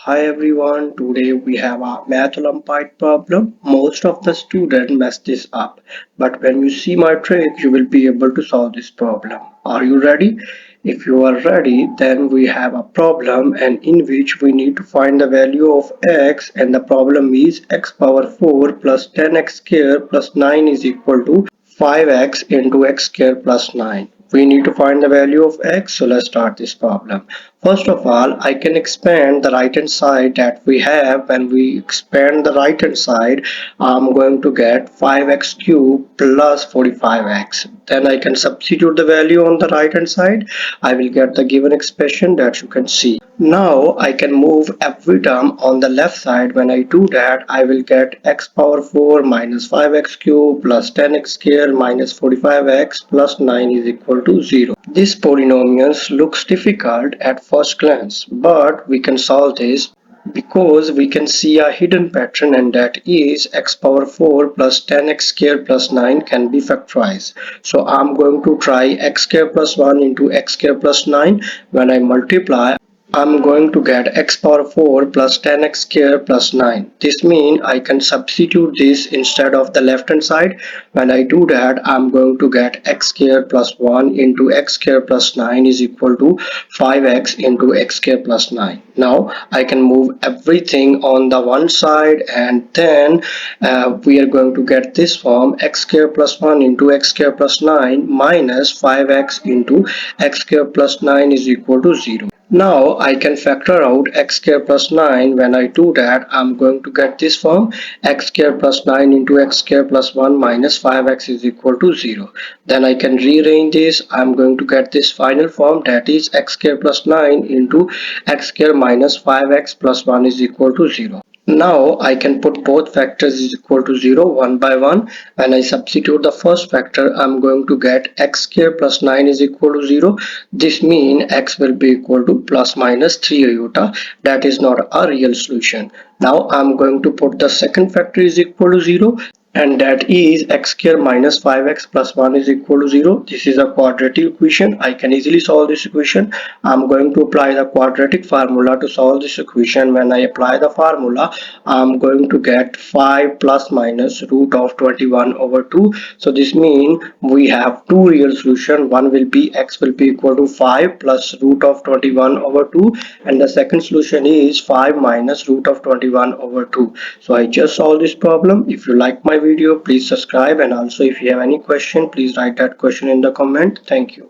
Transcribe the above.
Hi everyone, today we have a math Olympiad problem. Most of the students mess this up, but when you see my trick, you will be able to solve this problem. Are you ready? If you are ready, then we have a problem and in which we need to find the value of x, and the problem is x power 4 plus 10x square plus 9 is equal to 5x into x square plus 9. We need to find the value of x, so let's start this problem. First of all, I can expand the right hand side that we have. When we expand the right hand side, I'm going to get 5x cubed plus 45x. Then I can substitute the value on the right hand side. I will get the given expression that you can see. Now I can move every term on the left side. When I do that, I will get x power 4 minus 5x cubed plus 10x squared minus 45x plus 9 is equal to 0. This polynomial looks difficult at first glance, but we can solve this because we can see a hidden pattern, and that is x power 4 plus 10x squared plus 9 can be factorized. So I'm going to try x squared plus 1 into x squared plus 9. When I multiply, I'm going to get x power 4 plus 10x squared plus 9. This means I can substitute this instead of the left hand side. When I do that, I'm going to get x squared plus 1 into x squared plus 9 is equal to 5x into x squared plus 9. Now I can move everything on the one side, and then we are going to get this form: x squared plus 1 into x squared plus 9 minus 5x into x squared plus 9 is equal to 0. Now I can factor out x squared plus 9. When I do that, I'm going to get this form: x squared plus 9 into x squared plus 1 minus 5x is equal to 0. Then I can rearrange this. I'm going to get this final form, that is x squared plus 9 into x squared minus 5x plus 1 is equal to 0. Now I can put both factors is equal to 0 one by one. When I substitute the first factor, I'm going to get x squared plus 9 is equal to 0. This means x will be equal to plus minus 3 iota. That is not a real solution. Now I'm going to put the second factor is equal to 0, and that is x squared minus 5x plus 1 is equal to 0. This is a quadratic equation. I can easily solve this equation. I'm going to apply the quadratic formula to solve this equation. When I apply the formula, I'm going to get 5 plus minus root of 21 over 2. So this means we have two real solutions. One will be x will be equal to 5 plus root of 21 over 2, and the second solution is 5 minus root of 21 over 2. So I just solved this problem. If you like my video, please subscribe, and also if you have any question, please write that question in the comment. Thank you.